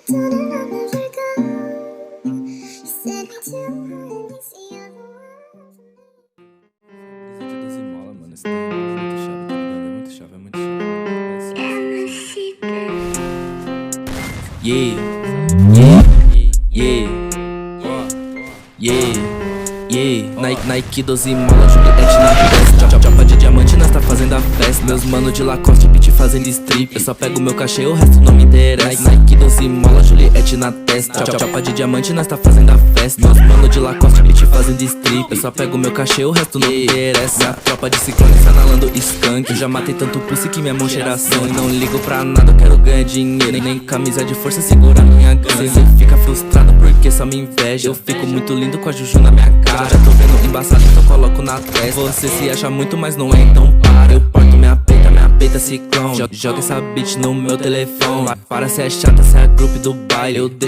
Tudo no meu jargão. You said me too hard, you see other words. Brisa de 12 mola, mano. Esse tema é muito chave, tá ligado? É muito chave, é muito chave. Yeah, yeah, yeah, yeah. Nike 12 mola, Juliette na festa. Chapa de diamante, nós tá fazendo a festa. Meus mano de Lacoste, beat fazendo strip. Eu só pego meu cachê, o resto não me interessa. Nike 12 mola, Juliette na testa. Chapa de diamante, nós tá fazendo a festa. Meus mano de Lacoste, beat fazendo strip. Eu só pego meu cachê, o resto não me interessa. Minha tropa de ciclone, sanalando skunk. Eu já matei tanto pussy que minha mão cheira sangue. Não ligo pra nada, eu quero ganhar dinheiro. Nem camisa de força segura minha grana. Cê fica frustrado porque só me inveja. Eu fico muito lindo com a juju na minha cara. Tô vendo embaçado, então coloco na testa. Você se acha muito, mas não é, então para. Eu porto minha peita ciclone. Joga essa bitch no meu telefone. Para, cê é chata, cê é grupo do baile. Eu deixo